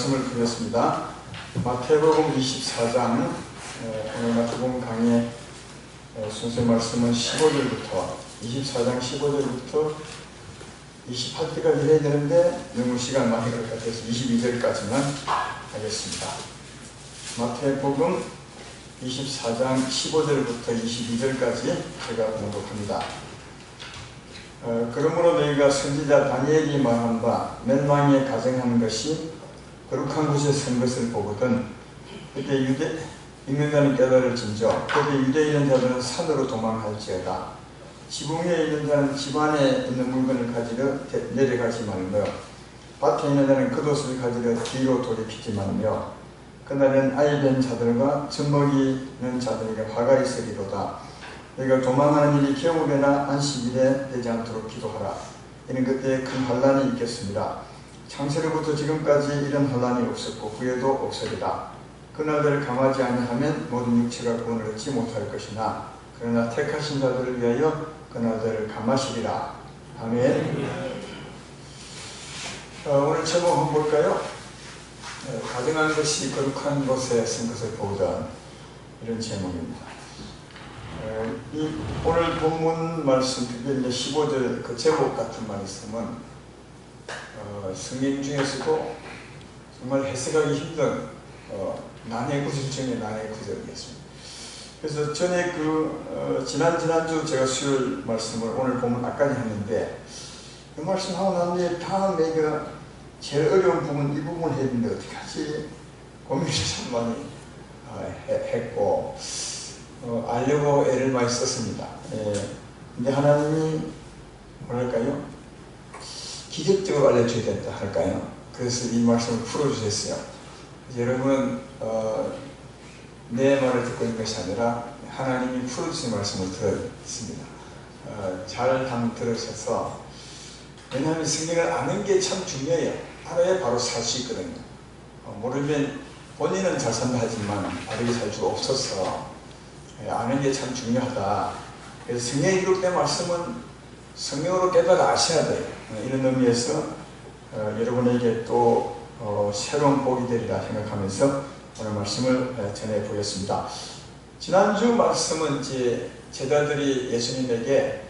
말씀을 드렸습니다. 마태복음 24장, 오늘 마태복음 강의 순서 말씀은 15절부터 24장 15절부터 28절까지 해야 되는데 너무 시간 많이 걸 것 같아서 22절까지만 하겠습니다. 마태복음 24장 15절부터 22절까지 제가 공독합니다. 그러므로 너희가 선지자 다니엘이 말한 바 멸망에 가정한 것이 거룩한 곳에 선 것을 보거든 그때 읽는다는 깨달을진저 그때 유대에 있는 자들은 산으로 도망할지어다. 지붕에 있는 자는 집 안에 있는 물건을 가지러 내려가지 말며 밭에 있는 자는 겉옷을 가지러 뒤로 돌이키지 말며 그날은 아이 된 자들과 젖먹이는 자들에게 화가 있으리로다. 너희가 도망하는 일이 겨울에나 안식일에 되지 않도록 기도하라. 이는 그때 큰 환난이 있겠습니다. 창세로부터 지금까지 이런 환난이 없었고 후에도 없으리라. 그날들을 감하지 아니하면 모든 육체가 구원을 얻지 못할 것이나 그러나 택하신 자들을 위하여 그날들을 감하시리라. 아멘. 오늘 제목 한번 볼까요? 가정한 것이 거룩한 곳에 쓴 것을 보던 이런 제목입니다. 오늘 본문 말씀, 특별히 15절 그 제목 같은 말씀은 성경 중에서도 정말 해석하기 힘든 난해 구절 중에 난해 구절이었습니다. 그래서 전에 지난주 제가 수요일 말씀을 오늘 보면 아까지 했는데 그 말씀하고 난 뒤에 다음에 내가 제일 어려운 부분 이 부분을 해야 되는데 어떻게 하지? 고민을 참 많이 했고 알려고 애를 많이 썼습니다. 근데 하나님이 뭐랄까요? 기적적으로 알려줘야 된다 할까요? 그래서 이 말씀을 풀어주셨어요. 여러분은 내 말을 듣고 있는 것이 아니라 하나님이 풀어주신 말씀을 들었습니다. 잘 들으셔서 왜냐하면 성경을 아는 게 참 중요해요. 알아야 바로 살 수 있거든요. 모르면 본인은 잘 산다 하지만 바르게 살 수가 없어서 아는 게 참 중요하다. 그래서 성경에 기록된 말씀은 성경으로 깨달아 아셔야 돼요. 이런 의미에서 여러분에게 또 새로운 복이 되리라 생각하면서 오늘 말씀을 전해 보겠습니다. 지난주 말씀은 이제 제자들이 예수님에게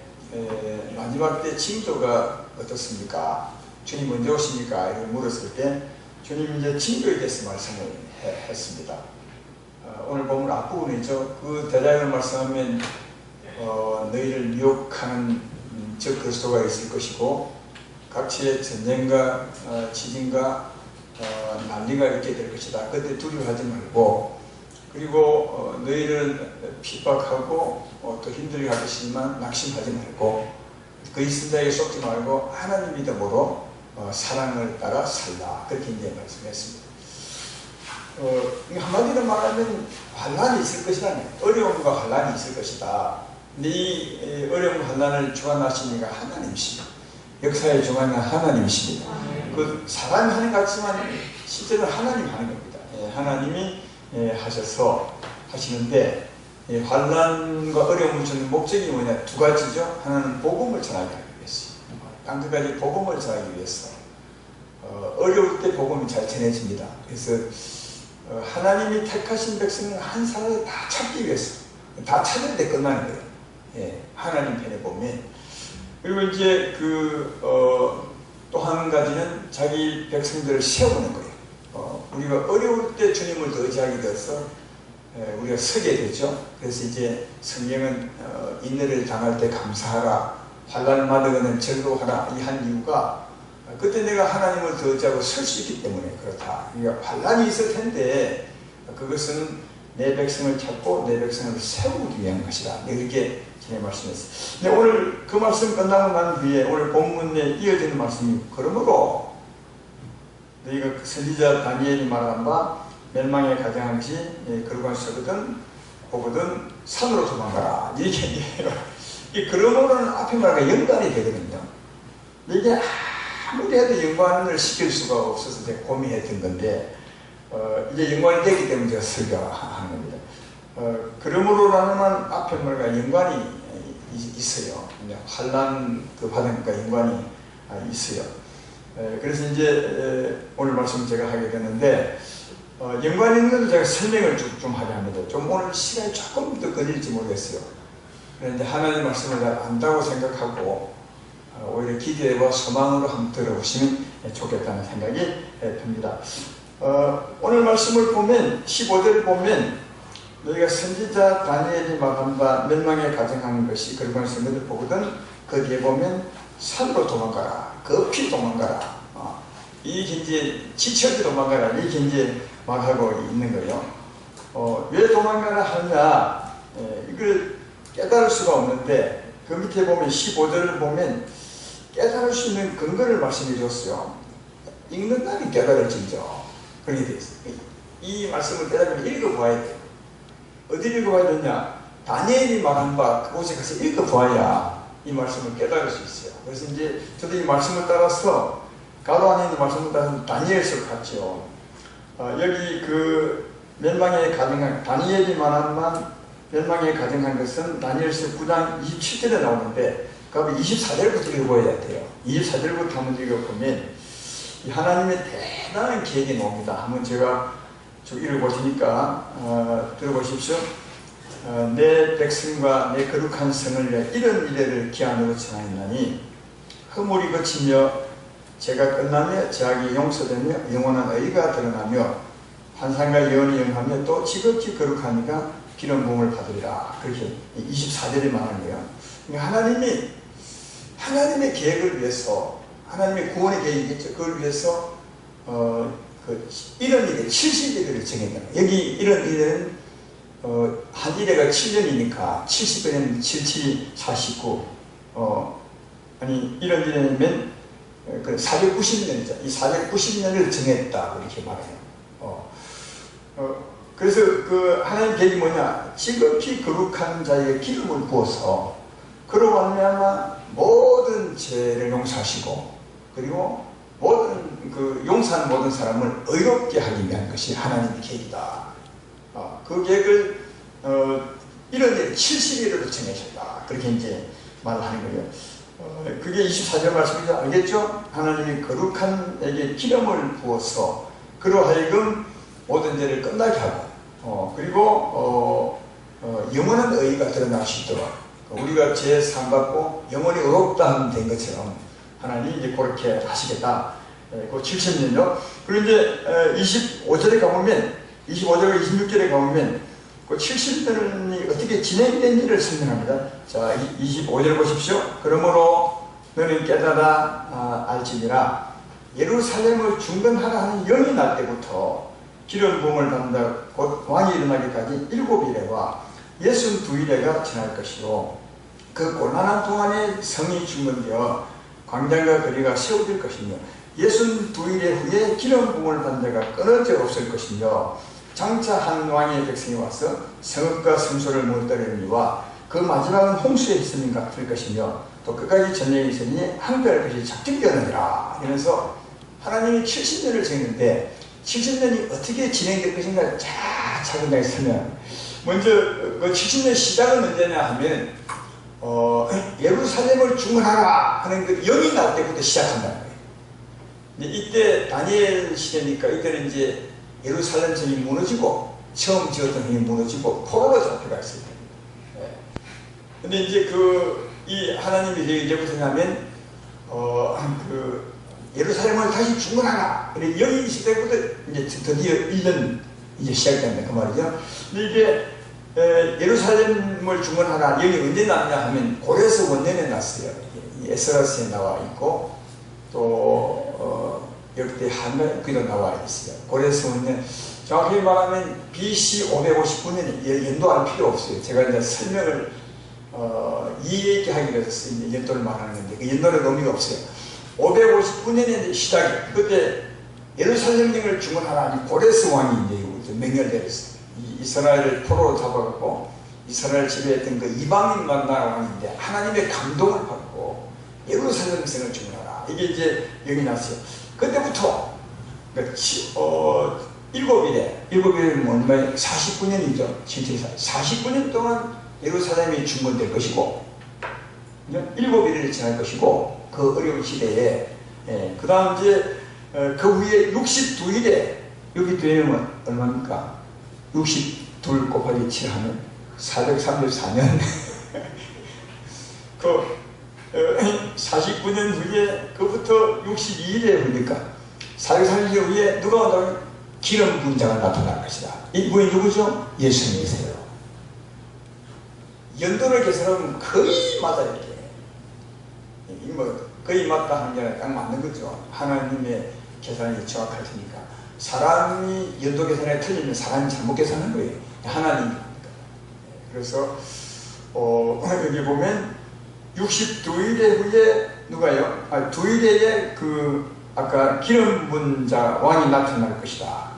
마지막 때 징조가 어떻습니까? 주님 언제 오십니까? 이렇게 물었을 때 주님 이제 징조에 대해서 말씀을 했습니다. 오늘 보면 앞부분이죠. 그 대자연을 말씀하면 너희를 미혹하는 적 그리스도가 있을 것이고 각지의 전쟁과 지진과 난리가 있게 될 것이다. 그때 두려워하지 말고 그리고 너희를 핍박하고 또 힘들게 할 것이지만 낙심하지 말고 그 있은 자에게 쏟지 말고 하나님 믿음으로 사랑을 따라 살라. 그렇게 이제 말씀했습니다. 한마디로 말하면 환난이 있을 것이라는 어려움과 환난이 있을 것이다. 근데 이 어려움 환난을 주관하시니까 하나님이십니다. 역사의 주관은 하나님이십니다. 그 사람이 하는 것 같지만 실제로 하나님이 하는 겁니다. 하나님이 하셔서 하시는데 환난과 어려움을 주는 목적이 뭐냐? 두 가지죠. 하나는 복음을 전하기 위해서, 땅 끝까지 복음을 전하기 위해서. 어려울 때 복음이 잘 전해집니다. 그래서 하나님이 택하신 백성을 한 사람을 다 찾기 위해서, 다 찾을 때 끝나는 거예요. 하나님 편에 보면. 그리고 이제 또 한 가지는 자기 백성들을 세우는 거예요. 우리가 어려울 때 주님을 더 의지하게 되어서 우리가 서게 되죠. 그래서 이제 성경은 인내를 당할 때 감사하라, 환난을 받으면 즐거워하라 이 한 이유가 그때 내가 하나님을 더 의지하고 설 수 있기 때문에 그렇다. 그러니까 환난이 있을 텐데 그것은 내 백성을 찾고 내 백성을 세우기 위한 것이다. 이렇게 전에 말씀했어요. 근데 오늘 그 말씀 끝나고 난 뒤에 오늘 본문에 이어지는 말씀이 그러므로 너희가 선지자 다니엘이 말한 바 멸망에 가정한 것이 거룩한 곳이거든 보거든 산으로 도망가라. 이렇게 얘기해요. 이 그러므로는 앞에 말과 연관이 되거든요. 이게 아무리 해도 연관을 시킬 수가 없어서 제가 고민했던 건데 이제 연관이 되기 때문에 제가 설교하는 겁니다. 그러므로라는 앞에 말과 연관이 있어요. 환난 그 받은 것과 연관이 있어요. 그래서 이제 오늘 말씀 제가 하게 되는데 연관 있는 것도 제가 설명을 좀 하게 합니다. 좀 오늘 시간이 조금 더 걸릴지 모르겠어요. 그런데 하나님의 말씀을 잘 안다고 생각하고 오히려 기대와 소망으로 한번 들어보시면 좋겠다는 생각이 듭니다. 오늘 말씀을 보면 15절을 보면 너희가 선지자 다니엘이 말한 바 멸망에 가정한 것이 그리고 너희들 보거든 그 뒤에 보면 산으로 도망가라 급히 도망가라 이 이제 지쳐서 도망가라 이렇게 이제 말하고 있는 거예요. 왜 도망가라 하느냐 이걸 깨달을 수가 없는데 그 밑에 보면 15절을 보면 깨달을 수 있는 근거를 말씀해 주었어요. 읽는 날이 깨달을지죠. 그렇게 되어 있어요. 이 말씀을 깨달으면 읽어봐야 돼요. 어디 읽어봐야 되냐? 다니엘이 말한 바 그곳에 가서 읽어봐야 이 말씀을 깨달을 수 있어요. 그래서 이제 저도 이 말씀을 따라서 가로 안에 있는 말씀을 따라서 다니엘서를 갔죠. 여기 그 멸망에 가정한 다니엘이 말한 바 멸망에 가정한 것은 다니엘서 9장 27절에 나오는데 그 24절부터 읽어봐야 돼요. 24절부터 한번 읽어보면 이 하나님의 대단한 계획이 나옵니다. 한번 제가 쭉 읽어보시니까 들어보십시오. 내 백성과 내 거룩한 성을 위해 이런 이래를 기한으로 전하였나니 허물이 그치며 죄가 끝나며 죄악이 용서되며 영원한 의가 드러나며 환상과 예언이 영하며 또 지극히 거룩하니까 기름 부음을 받으리라. 그렇게 24절이 말하는 거예요. 그러니까 하나님의 계획을 위해서 하나님의 구원의 계획이겠죠. 그걸 위해서 이런 일에 70일을 정했다. 여기 이런 일은 한 일회가 7년이니까 70일은 77, 49 아니 이런 일이면 490년이죠. 이 490년을 정했다 이렇게 말해요. 그래서 그 하나님 계획이 뭐냐? 지극히 거룩한 자에게 기름을 부어서 그로 말미암아 모든 죄를 용서하시고 그리고 모든 그 용서한 모든 사람을 의롭게 하기 위한 것이 하나님의 계획이다. 그 계획을 이런 일 70일으로 정하셨다. 그렇게 이제 말하는 거예요. 그게 24절 말씀이죠. 알겠죠? 하나님이 거룩한 에게 기름을 부어서 그로 하여금 모든 죄를 끝나게 하고 그리고 영원한 의가 드러날 수 있도록 우리가 죄 사함받고 영원히 의롭다 하면 된 것처럼 하나님이 이제 그렇게 하시겠다. 그 70년요. 그리고 이제 25절에 가보면 25절과 26절에 가보면 그 70년이 어떻게 진행된 일을 설명합니다. 자, 25절 보십시오. 그러므로 너는 깨달아 알지니라 예루살렘을 중건하라 하는 영이 날 때부터 기름 부음을 받는다 곧 왕이 일어나기까지 7일에와 62일에가 지날 것이요 그 곤란한 동안에 성이 중건되어 광장과 거리가 세워질 것이며 62일의 후에 기름 부음을 받는 자가 끊어져 없을 것이며 장차 한 왕의 백성이 와서 성읍과 성소를 무너뜨리니와 그 마지막은 홍수의 있음인 같을 것이며 또 끝까지 전쟁이 있으니 한별 것이 작정되느니라. 이러면서 하나님이 70년을 정했는데 70년이 어떻게 진행될 것인가 차근차근 설명합니다. 먼저 그 70년 시작은 언제냐 하면 예루살렘을 중건하라 하는 그 영이 나올 때부터 시작한다는 거예요. 근데 이때 다니엘 시대니까 이때는 이제 예루살렘 성이 무너지고 처음 지었던 성이 무너지고 포로로 잡혀가 있을 때입니다. 근데 이제 이 하나님이 이제부터 하면 그 예루살렘을 다시 중건하라. 영이 있을 때부터 이제 드디어 1년 이제 시작된다 그 말이죠. 근데 이게 예루살렘을 중건하라 영이 언제 났냐 하면 고레스 원년에 났어요. 에스라스에 나와 있고 또 역대 한글에도 나와 있어요. 고레스 원년 정확히 말하면 BC 559년 연도할 필요 없어요. 제가 이제 설명을 이해 있게 하기 위해서 연도를 말하는 건데 그 연도는 의미가 없어요. 559년에 시작이 그때 예루살렘령을 중건하라 고레스 왕이 이제 명령을 내렸어요. 이스라엘을 포로로 잡아갖고 이스라엘 지배했던 그 이방인만 나라 왕인데 하나님의 감동을 받고 예루살렘 성을 중건하라 이게 이제 영이 났어요. 그때부터 그러니까 7일은 뭐냐면 49년이죠. 49년 동안 예루살렘이 중건될 것이고 7일을 지날 것이고 그 어려운 시대에 그 다음 이제 그 후에 62일에 여기 되면 얼마입니까? 62 곱하기 7 하면 434년. 그 49년 후에 그부터 62일에 보니까 430년 후에 누가 온다면 기름 분자가 나타날 것이다. 이분이 누구죠? 예수님이세요. 연도를 계산하면 거의 맞아요. 이게 뭐 거의 맞다 하는 게 딱 맞는 거죠. 하나님의 계산이 정확할 테니까. 사람이 연도 계산에 틀리면 사람이 잘못 계산한 거예요. 하나님이. 그래서 여기 보면 62일에 후에 누가요? 2일에 그 아까 기름 분자 왕이 나타날 것이다.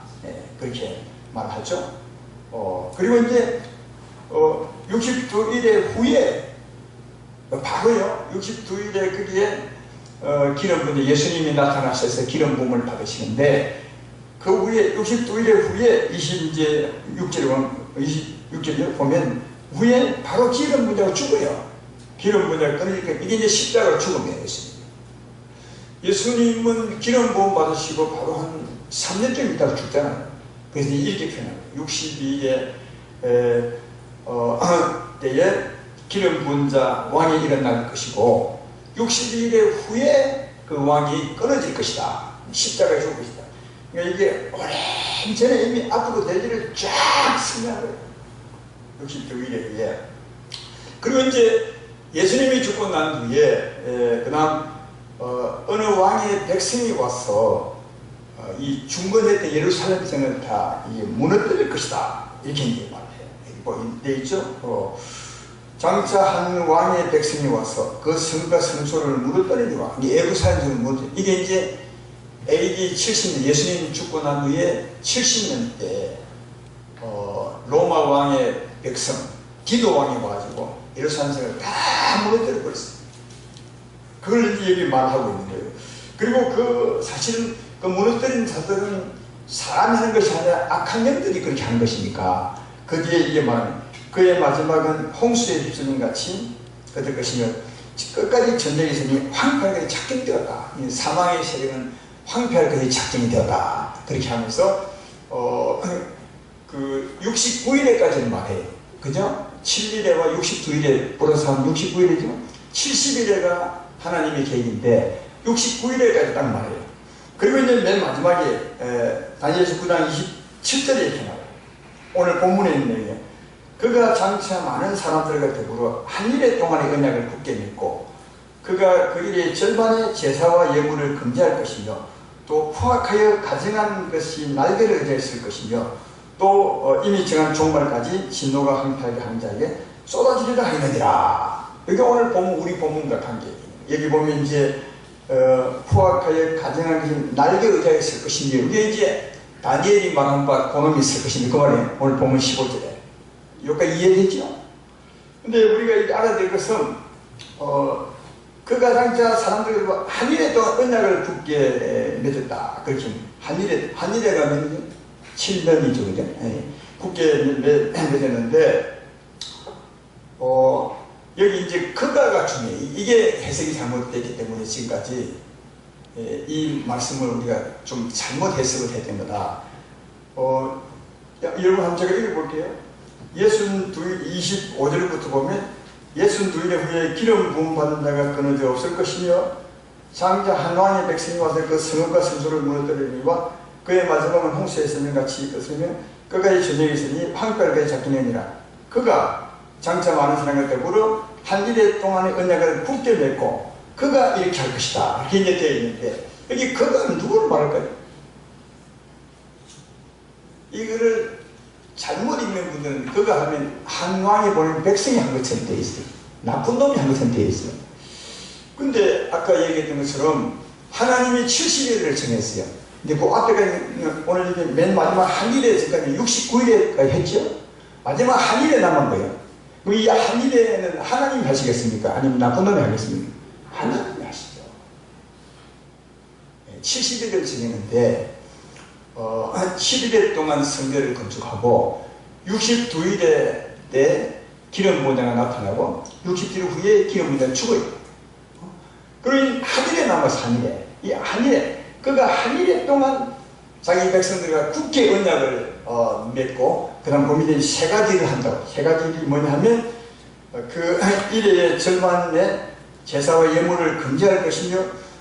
그렇게 말하죠. 그리고 이제 62일에 후에 바로요. 62일에 거기에 기름 분자 예수님이 나타나셔서 기름 부음을 받으시는데 그 후에 62일에 후에 26절에 보면 후에 바로 기름 분자가 죽어요. 기름 분자가 끊으니까 이게 이제 십자가 죽음이에요. 예수님은 기름 부음 받으시고 바로 한 3년쯤 있다가 죽잖아요. 그래서 이렇게 표현합니다. 62에 때에 기름 분자 왕이 일어날 것이고 62일 후에 그 왕이 끊어질 것이다. 십자가에 죽을 것이다. 그러니까 이게 오랜 전에 이미 앞으로 대지를 쫙 설명한 거예요. 62일에 후에. 그리고 이제 예수님이 죽고 난 후에 그 다음 어느 왕의 백성이 와서 이 중건했던 예루살렘 성을 다 무너뜨릴 것이다. 이렇게 이제 말해요. 뭐 돼 있죠? 장차 한 왕의 백성이 와서 그 성과 성소를 무너뜨리리라. 예루살렘 성을 무너뜨리리라. 이게 이제 AD 70년 예수님 죽고 난 후에 70년 때 로마 왕의 백성 디도 왕이 와가지고 예루살렘 성을 다 무너뜨려 버렸어요. 그걸 이제 여기 말하고 있는 거예요. 그리고 그 사실은 그 무너뜨린 자들은 사람이 하는 것이 아니라 악한 영들이 그렇게 하는 것이니까 거기에 이게 말하는 그의 마지막은 홍수에 휩쓸린 같이 그들 것이며 끝까지 전쟁이 있으니 황폐할 것이 작정되었다. 사망의 세력은 황폐할 것이 작정이 되었다. 그렇게 하면서 그 69일에까지는 말해요. 그죠? 7일에와 62일에 플러스 하면 69일이죠. 70일에가 하나님의 계획인데 69일에까지 딱 말해요. 그리고 이제 맨 마지막에 다니엘서 9장 27절에 이렇게 나와요. 오늘 본문에 있는 내용이에요. 그가 장차 많은 사람들과 더불어 한 일의 동안의 언약을 굳게 맺고 그가 그 일의 절반의 제사와 예물을 금지할 것이며 또 포악하여 가증한 것이 날개를 의지했을 것이며 또 이미 정한 종말까지 진노가 황폐하게 하는 자에게 쏟아지리라 하느니라. 이게 오늘 보면 우리 본문과 관계. 여기 보면 이제 포악하여 가증한 것이 날개 의지했을 것이며 이게 이제 다니엘이 말한 바 그놈이 있을 것이며 그 말이에요. 오늘 보면 15절에. 여기까지 이해되죠? 근데 우리가 이제 알아야 될 것은 그가 장차 사람들과 한 일에 동안 언약을 굳게 맺었다. 그렇게 한일에가 몇 년? 7년이죠. 그죠? 굳게 맺었는데 여기 이제 그가가 중요해요. 이게 해석이 잘못됐기 때문에 지금까지 이 말씀을 우리가 좀 잘못 해석을 했던 거다. 여러분 한번 제가 읽어볼게요. 25절부터 보면 62일 후에 기름 부음 받은 자가 끊어져 없을 것이며 장자 한 왕의 백성이 와서 그 성읍과 성소를 무너뜨리니와 그의 마지막은 홍수의 설명같이 있으며 끝까지 전쟁이 있으니 황폐하게 작정하니라. 그가 장차 많은 사람과 더불어 한 일의 동안의 언약을 굳게 맺고 그가 이렇게 할 것이다. 이렇게 이제 되어 있는데 여기 그가 누구를 말할까요? 이거를 잘못 읽는 분들은 그가 하면 한 왕이 보낸 백성이 한 것처럼 되어 있어요. 나쁜 놈이 한 것처럼 되어 있어요. 근데 아까 얘기했던 것처럼 하나님이 70일을 정했어요. 근데 그 앞에가 오늘 맨 마지막 한 일에 지금까지 69일에까지 했죠. 마지막 한 일에 남은 거예요. 이 한 일에는 하나님이 하시겠습니까? 아니면 나쁜 놈이 하겠습니까? 하나님이 하시죠. 70일을 정했는데 11일 동안 성전을 건축하고 62일에 때 기름 분자가 나타나고 60일 후에 기름 분자가 죽어요. 그러니 한 일에 남아서 한 일에 이 한일에, 그가 한일에 동안 자기 백성들과 굳게 언약을 맺고 그 다음 고민이 세 가지를 한다고. 세 가지를 뭐냐 하면 그 일의 절반에 제사와 예물을 금지할 것이며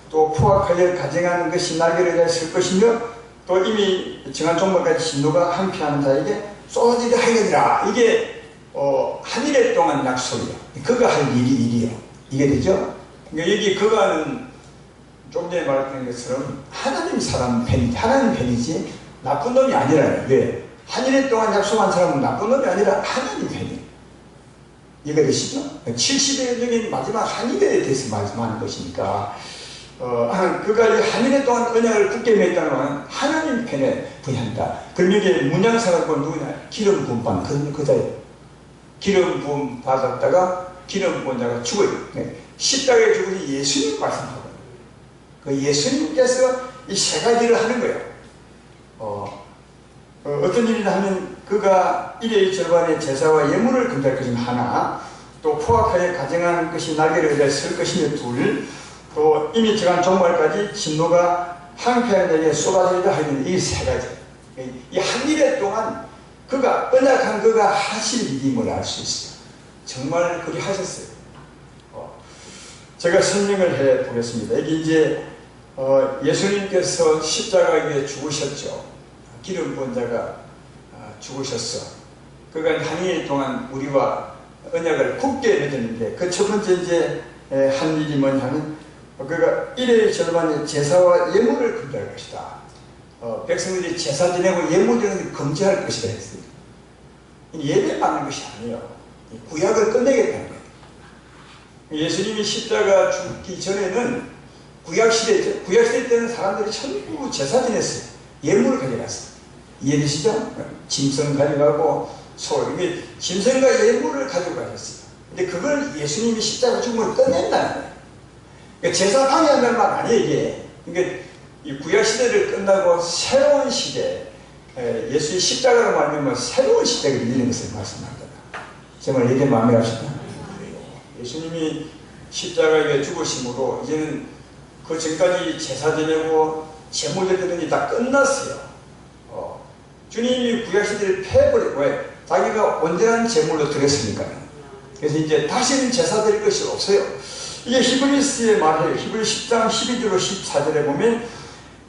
또 포악하여 가정하는 것이 날개를 잘 쓸 것이며 또 이미 정한 종말까지 진노가 항피하는 자에게 쏟아지게 하겠니라. 이게 한일에 동안 약속이에요. 그가 할 일이에요. 이게 되죠? 그러니까 여기 그가는 좀 전에 말했던 것처럼 하나님 사람 편이지, 하나님 편이지 나쁜 놈이 아니라요. 왜? 한일에 동안 약속한 사람은 나쁜 놈이 아니라 하나님 편이에요. 이해가 되시죠? 70여 년의 마지막 한일에 대해서 말씀하는 것이니까 그가 이 한일에 동안 언약을 굳게 맺다는 것은 하나님 편에 부여한다. 그럼 여기에 문양사가 누구냐? 기름 부음 받는 그자예요. 기름 부음 받았다가 기름 부은 자가 죽어요. 십자가에 죽으신 예수님 말씀하고 그 예수님께서 이 세 가지를 하는 거예요. 어떤 일이냐 하면 그가 일의 절반의 제사와 예물을 금지할 것이면 하나, 또 포악하여 가정하는 것이 날개를 그대로 쓸 것이며 둘, 또 이미 정한 종말까지 진노가 항폐하는 자에게 쏟아지리라 하는 이 세 가지. 이 한 일에 동안 그가 언약한 그가 하실 일임을 알 수 있어요. 정말 그리 하셨어요. 제가 설명을 해 보겠습니다. 여기 이제 예수님께서 십자가 위에 죽으셨죠. 기름 부은 자가 죽으셨어. 그가 한 일 동안 우리와 언약을 굳게 맺었는데 그 첫 번째 이제 한 일이 뭐냐면 그가 일의 절반의 제사와 예물을 금지할 것이다. 백성들이 제사 지내고 예물 드리는 걸 금지할 것이다 했어요. 예배 받는 것이 아니에요. 구약을 끝내겠다는 거예요. 예수님이 십자가 죽기 전에는 구약시대 때는 사람들이 전부 제사 지냈어요. 예물을 가져갔어요. 이해되시죠? 짐승 가져가고 소, 이게 짐승과 예물을 가져가셨어요. 근데 그걸 예수님이 십자가 죽음을 끝낸다는 거예요. 그러니까 제사 방해한다는 말 아니에요, 이게. 그러니까 이 구약시대를 끝나고 새로운 시대, 예수의 십자가로 말하면 새로운 시대가 열리는 것을 말씀합니다. 정말 이게 마음에 가시나요? 예수님이 십자가에 죽으심으로 이제는 그 전까지 제사 지내고 제물들 드리는 게 다 끝났어요. 주님이 구약시대를 패버리고 왜? 자기가 온전한 제물로 드렸으니까. 그래서 이제 다시는 제사 드릴 것이 없어요. 이게 히브리스의 말이에요. 히브리 10장 12절로 14절에 보면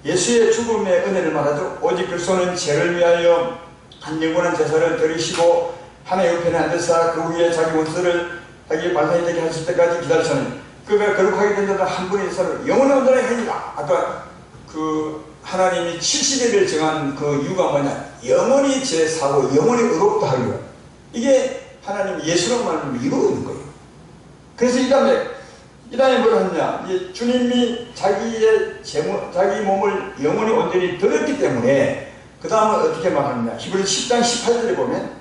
예수의 죽음의 은혜를 말하죠. 오직 그리스도는 죄를 위하여 한 영원한 제사를 드리시고 하나의 우편에 앉으사 그 위에 자기 원수를 자기 발상이 되게 하실 때까지 기다리시는 그가 거룩하게 된 자들 한 분의 제사를 영원한 온전하게 하니라. 아까 그 하나님이 70일을 정한 그 이유가 뭐냐? 영원히 제사하고 영원히 의롭다 하기로. 이게 하나님이 예수로 말하면 이루고 있는 거예요. 그래서 이 다음에 뭘 하느냐? 이제 주님이 자기 몸을 영원히 온전히 드렸기 때문에 그 다음은 어떻게 말하느냐? 히브리서 10장 18절에 보면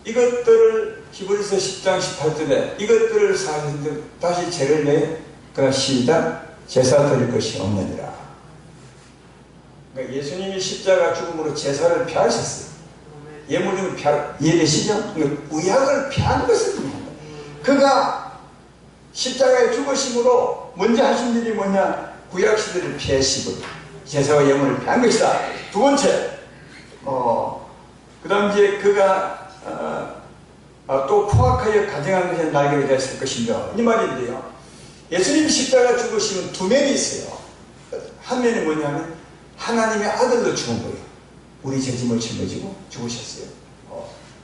이것들을 히브리서 10장 18절에 이것들을 사하신들 다시 죄를 내 그러나 시작 제사 드릴 것이 없느니라. 그러니까 예수님이 십자가 죽음으로 제사를 피하셨어요. 예물을 이해되시죠? 그러니까 구약을 피한 것을 의미합니다. 그가 십자가에 죽으심으로 먼저 하신 일이 뭐냐? 구약 시대를 피하시고 제사와 예물을 피한 것이다. 두 번째, 그 다음 이제 그가 또 포악하여 가정한 것에 날개를 달았을 것이며 이 말인데요. 예수님 십자가 죽으시면 두 면이 있어요. 한 면이 뭐냐면 하나님의 아들로 죽은 거예요. 우리 죄짐을 짊어지고 죽으셨어요.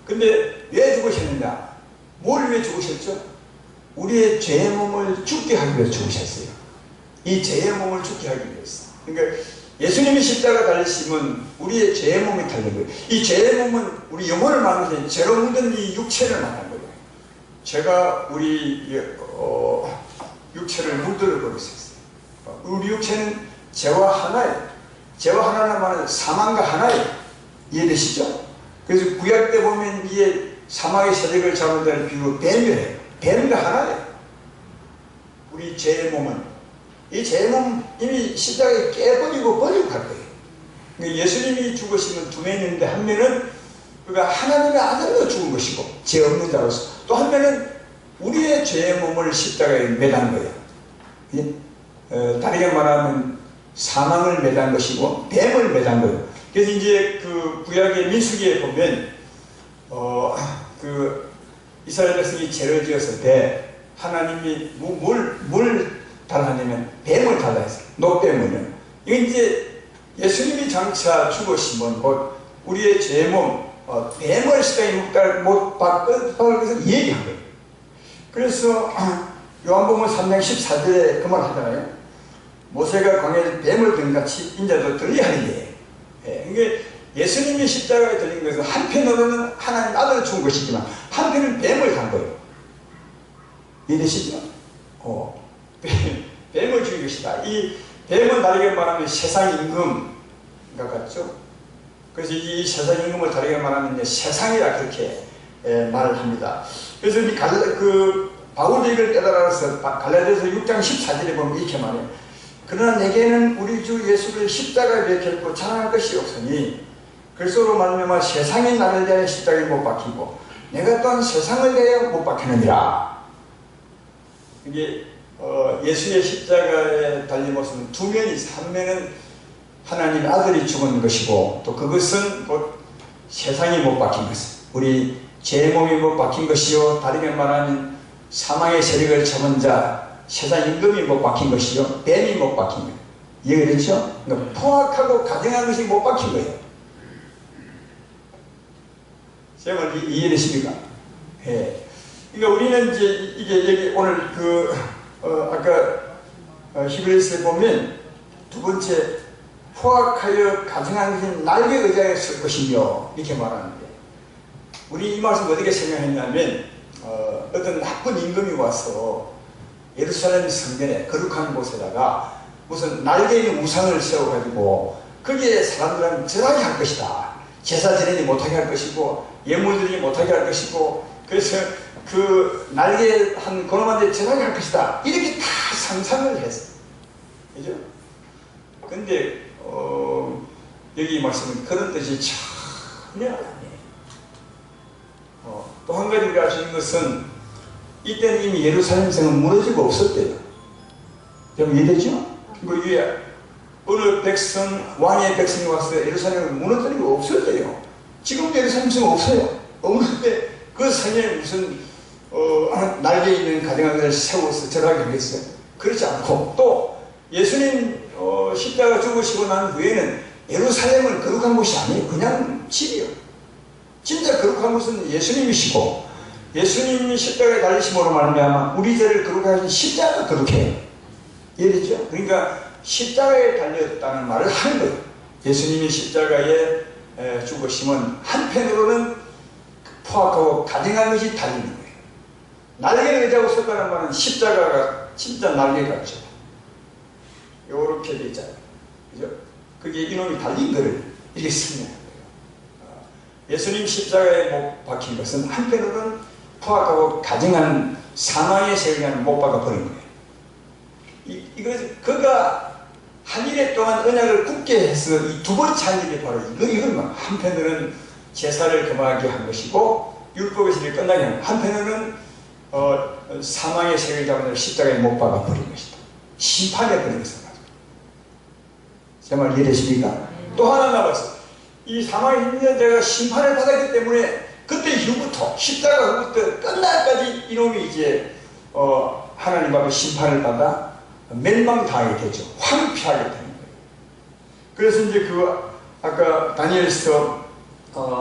근데 왜 죽으셨느냐? 뭘 왜 죽으셨죠? 우리의 죄의 몸을 죽게 하기 위해서 죽으셨어요. 이 죄의 몸을 죽게 하기 위해서. 그러니까 예수님이 십자가 달리시면 우리의 죄의 몸이 달린 거예요. 이 죄의 몸은 우리 영혼을 말하는 죄로 묻은 이 육체를 말하는 거예요. 죄가 우리 육체를 물들어 버리고 있었어요. 우리 육체는 죄와 하나예요. 죄와 하나는 말하는 사망과 하나예요. 이해되시죠? 그래서 구약 때 보면 이게 사망의 세력을 잡은 자를 비유로 뱀이에요. 뱀과 하나예요. 우리 죄의 몸은. 이 죄의 몸 이미 십자가에 깨버리고 버리고 갈 거예요. 예수님이 죽으시면 두 면인데 한 면은 그가 하나님의 아들로 죽은 것이고 죄 없는 자로서 또 한 면은 우리의 죄의 몸을 십자가에 매단 거예요. 다르게 말하면 사망을 매단 것이고 뱀을 매단 거예요. 그래서 이제 그 구약의 민수기에 보면 그 이스라엘 백성이 죄를 지었을 때 하나님이 뭘 달라냐면 뱀을 달라 했어요. 노뱀을요. 이건 이제 예수님이 장차 죽으시면 곧 우리의 죄 몸 뱀을 시대에 못 박을 것을 얘기한 거예요. 그래서 요한복음 3장 14절에 그 말 하잖아요. 모세가 광야에서 뱀을 든 같이 인자도 들리하는데, 이게 예수님이 십자가에 들린 것은 한편으로는 하나님 아들을 죽은 것이지만 한편은 뱀을 간 거예요. 이해되시죠? 뱀을 죽인 것이다. 이 뱀은 다르게 말하면 세상 임금과 같죠. 그래서 이 세상 임금을 다르게 말하면 이제 세상이라 그렇게 말을 합니다. 그래서 이 바울이 이걸 깨달아서 갈라디아서 6장 14절에 보면 이렇게 말해요. 그러나 내게는 우리 주 예수를 십자가에 매겼고 자랑할 것이 없으니 그리스도로 말미암아 세상이 나를 대하여 십자가에 못 박히고 내가 또한 세상을 대하여 못 박히느니라. 이게 예수의 십자가에 달린 모습은 두 면이 있어요. 한 면은 하나님 아들이 죽은 것이고 또 그것은 곧 세상이 못 박힌 것은 우리 제 몸이 못 박힌 것이요 다르게 말하면 사망의 세력을 접은 자 세상 임금이 못 박힌 것이요 뱀이 못 박힌 거예요. 이해가 되죠? 그러니까 포악하고 가증한 것이 못 박힌 거예요. 제 말 이해되십니까? 예. 그러니까 우리는 이제 여기 오늘 아까 히브리서에 보면 두 번째 포악하여 가증한 것이 날개 의자에 설 것이며 이렇게 말하는데 우리 이 말씀 어떻게 설명했냐면 어떤 나쁜 임금이 와서 예루살렘 성전에 거룩한 곳에다가 무슨 날개 있는 우상을 세워가지고 거기에 사람들은 절하게 할 것이다. 제사 지내지 못하게 할 것이고 예물 드리지 못하게 할 것이고 그래서 그 날개 한 그놈한테 절하게 할 것이다. 이렇게 다 상상을 했어요. 그죠? 근데 여기 이 말씀은 그런 뜻이 전혀 아니에요. 또 한 가지 우리가 알 수 있는 것은 이때는 이미 예루살렘 성은 무너지고 없었대요. 좀 이해되죠? 그리고 이게 어느 백성, 왕의 백성이 와서 예루살렘을 무너뜨리고 없었대요. 지금도 예루살렘 성은 없어요. 없는데 그 성에 무슨 날개 있는 가정을 세워서 절하게 하겠어요? 그렇지 않고 또 예수님 십자가 죽으시고 난 후에는 예루살렘은 거룩한 곳이 아니에요. 그냥 집이요. 진짜 거룩한 것은 예수님이시고 예수님이 십자가에 달리심으로 말미암아 우리 죄를 거룩하게 하신 십자가가 거룩해요. 이해되죠? 그러니까 십자가에 달렸다는 말을 하는 거예요. 예수님이 십자가에 죽으심은 한편으로는 포악하고 가증한 것이 달리는 거예요. 날개를 의자고 썼다는 말은 십자가가 진짜 날개 같죠. 요렇게 돼 있잖아요. 그죠? 그게 이놈이 달린 거를 이렇게 설명해요. 예수님 십자가에 못 박힌 것은 한편으로는 포악하고 가증한 사망의 세력을 못 박아 버린 거예요. 그가 한 일 동안 언약을 굳게 해서 이 두 번째 한 일이 바로 이것만 한편으로는 제사를 금하게 한 것이고 율법의 세력을 끝나게 한 한편으로는 사망의 세력을 잡은 십자가에 못 박아 버린 것이다. 심판해 버린 것은 맞아요. 제 말 이해되십니까? 또 하나 남았어. 이 사망의 hin자가 심판을 받았기 때문에 그때 이후부터 십자가 후부터 끝날까지 이놈이 이제 하나님 앞에 심판을 받아 멸망당하게 되죠. 황폐하게 되는 거예요. 그래서 이제 아까 다니엘서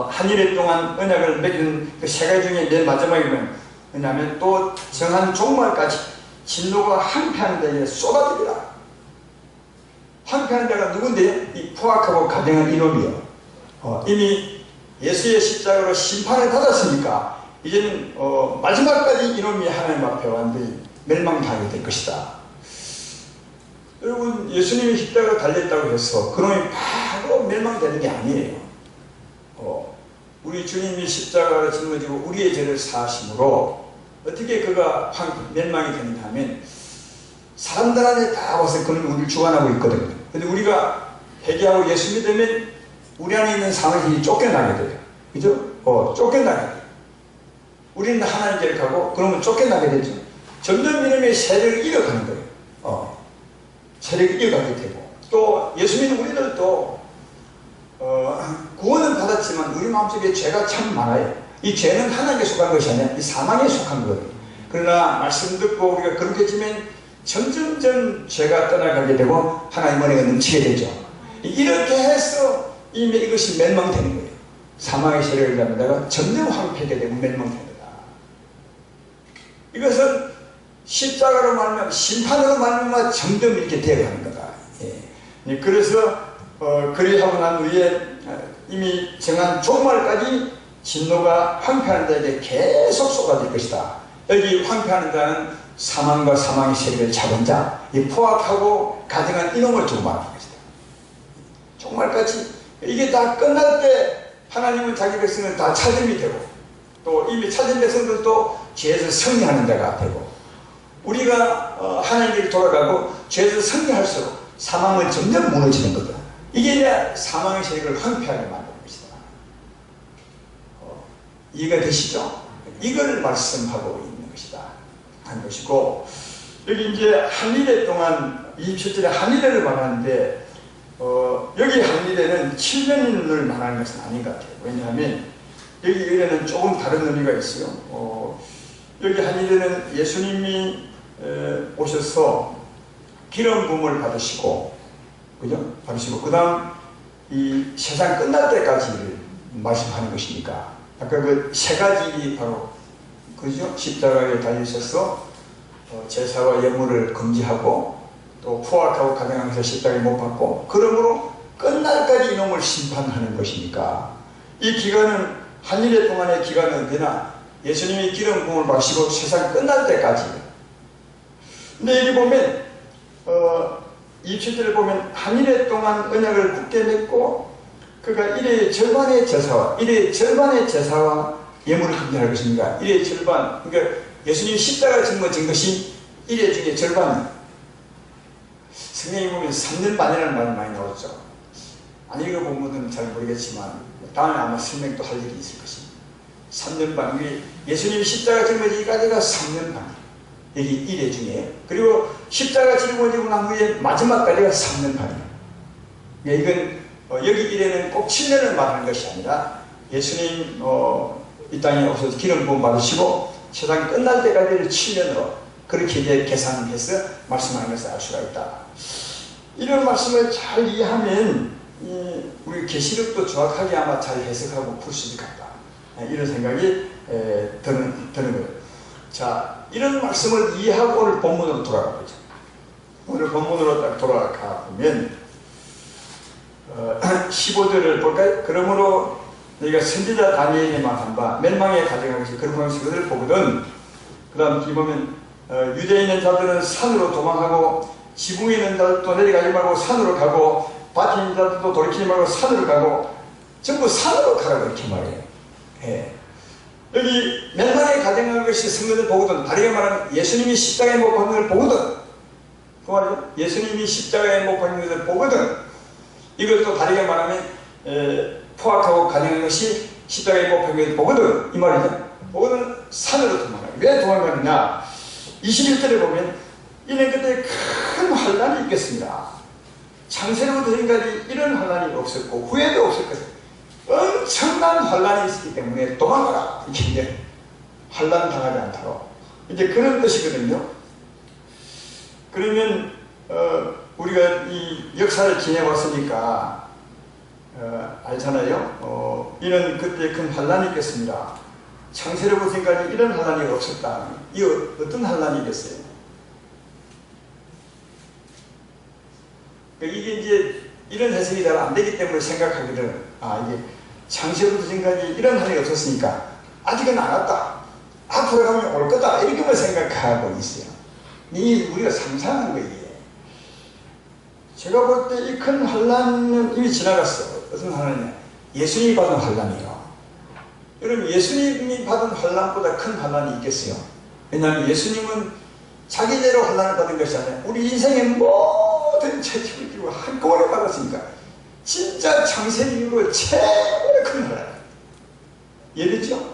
한 일에 동안 언약을 맺은 그 세 가지 중에 맨 마지막에는 뭐냐면 또 정한 종말까지 진노가 황폐한 데에 쏟아집니다. 황폐한 자가 누군데요? 이 포악하고 가증한 이놈이요. 이미 예수의 십자가로 심판을 받았으니까 이제는 마지막까지 이놈이 하나님 앞에 완전히 멸망당하게 될 것이다. 여러분 예수님이 십자가 달렸다고 해서 그놈이 바로 멸망되는 게 아니에요. 우리 주님이 십자가를 짊어지고 우리의 죄를 사하심으로 어떻게 그가 멸망이 되는가 하면 사람들 안에 다 와서 그는 우리를 주관하고 있거든요. 근데 우리가 회개하고 예수 믿으면 우리 안에 있는 사망이 쫓겨나게 돼요. 그죠? 쫓겨나게 돼요. 우리는 하나님 계획하고 그러면 쫓겨나게 되죠. 점점 이놈의 세력을 잃어가는 거예요. 세력을 이어가게 되고, 또 예수 믿는 우리들도 구원은 받았지만 우리 마음속에 죄가 참 많아요. 이 죄는 하나님께 속한 것이 아니라 이 사망에 속한 거예요. 그러나 말씀 듣고 우리가 그렇게 지면 점점점 죄가 떠나가게 되고 하나님 은혜가 넘치게 되죠. 이렇게 해서 이미 이것이 멸망되는 거예요. 사망의 세력을 잡는다가 점점 황폐하게 되고 멸망됩니다. 이것은 십자가로 말하면 심판으로 말하면 점점 이렇게 되어가는 거다. 예. 그래서 그리하고 난 후에 이미 정한 종말까지 진노가 황폐하는 자에게 계속 쏟아질 것이다. 여기 황폐하는 자는 사망과 사망의 세력을 잡은 자, 이 포악하고 가증한 이놈을 두고 말하는 것이다. 종말까지 이게 다 끝날 때 하나님은 자기 백성을 다 찾음이 되고, 또 이미 찾은 백성들도 죄에서 승리하는 자가 되고, 우리가 하나님께 돌아가고 죄에서 승리할수록 사망은 점점 무너지는 거다. 이게 이제 사망의 세력을 황폐하게 만드는 것이다. 이해가 되시죠? 이걸 말씀하고 있는 것이다 한 것이고, 여기 이제 한일회 동안 27절에 한일회를 말하는데 여기 한일회는 7년을 말하는 것은 아닌 것 같아요. 왜냐하면 여기 일에는 조금 다른 의미가 있어요. 여기 한일회는 예수님이 오셔서 기름 부음을 받으시고, 그죠? 받으시고, 그 다음 이 세상 끝날 때까지를 말씀하는 것이니까, 아까 그 세 가지 일이 바로, 그죠? 십자가에 달리셔서 제사와 예물을 금지하고, 또 포악하고 가증하면서 십자가에 못 박고, 그러므로 끝날까지 이놈을 심판하는 것이니까, 이 기간은 한일회 동안의 기간은 그냥 예수님이 기름 부음을 받으시고 세상 끝날 때까지. 근데 여기 보면 27절에 보면 한일회 동안 언약을 굳게 맺고 그가 일의 절반의 제사와 예물을 금지할 것입니다. 일의 절반, 그러니까 예수님이 십자가를 짊어진 것이 일의 중에 절반이에요. 성경에 보면 3년 반이라는 말이 많이 나오죠. 안 읽어본 분은 잘 모르겠지만 다음에 아마 설명도 할 일이 있을 것입니다. 3년 반, 예수님이 십자가 짊어지기까지가 3년 반, 여기 1회 중에, 그리고 십자가 짊어지고 난 후에 마지막까지가 3년 반이에요. 이건 여기 1회는 꼭 7년을 말하는 것이 아니라 예수님 이 땅에 오셔서 기름 부음 받으시고 세상이 끝날 때까지를 7년으로 그렇게 이제 계산해서 말씀하는 것을 알 수가 있다. 이런 말씀을 잘 이해하면 우리 계시록도 정확하게 아마 잘 해석하고 풀 수 있을 것 같다. 이런 생각이 드는 거예요. 자, 이런 말씀을 이해하고 오늘 본문으로 돌아가 보죠. 오늘 본문으로 딱 돌아가 보면 15절을 볼까요? 그러므로 너희가 선지자 다니엘이 말한 바 멸망에 가져가는 것이 그런 것을 보거든. 그 다음 뒤 보면 유대에 있는 자들은 산으로 도망하고 지붕에 있는 자들도 내려가지 말고 산으로 가고 밭에 있는 자들도 돌이키지 말고 산으로 가고 전부 산으로 가라고 이렇게 말해요. 예. 여기 멸망에 가져가는 것이 성경을 보거든. 다르게 말하면 예수님이 십자가에 못 박힌 것을 보거든. 그 말이죠. 예수님이 십자가에 못 박힌 것을 보거든. 이것도 다르게 말하면 포악하고 가증한 것이 십자가에 못 박힌 것을 보거든. 이 말이죠. 보거든 산으로 도망가요. 왜 도망가느냐? 21절에 보면 이는 그때 큰 환란이 있겠습니다. 창세로부터 지금까지 이런 환란이 없었고 후에도 없을 것입니다. 엄청난 환란이 있었기 때문에 도망가라. 이렇게 이제 환란 당하지 않도록 이제 그런 뜻이거든요. 그러면 우리가 이 역사를 지내왔으니까 알잖아요. 이는 그때 큰 환란이 있겠습니다. 창세로부터 지금까지 이런 환란이 없었다. 이 어떤 환란이겠어요? 이게 이제 이런 해석이 잘 안 되기 때문에 생각하기를, 이게 창세로부터 지금까지 이런 환란이 없었으니까 아직은 안 왔다. 앞으로 가면 올 거다. 이렇게만 생각하고 있어요. 이 우리가 상상한 거예요. 제가 볼 때 이 큰 환란은 이미 지나갔어. 어떤 환란이냐? 예수님이 받은 환란이에요. 여러분, 예수님이 받은 환란보다 큰 환란이 있겠어요? 왜냐하면 예수님은 자기대로 환란을 받은 것이 아니라 우리 인생의 모든 책임을 지고 한꺼번에 받았으니까 진짜 창세 이후로 최고의 큰 환란. 이해됐죠?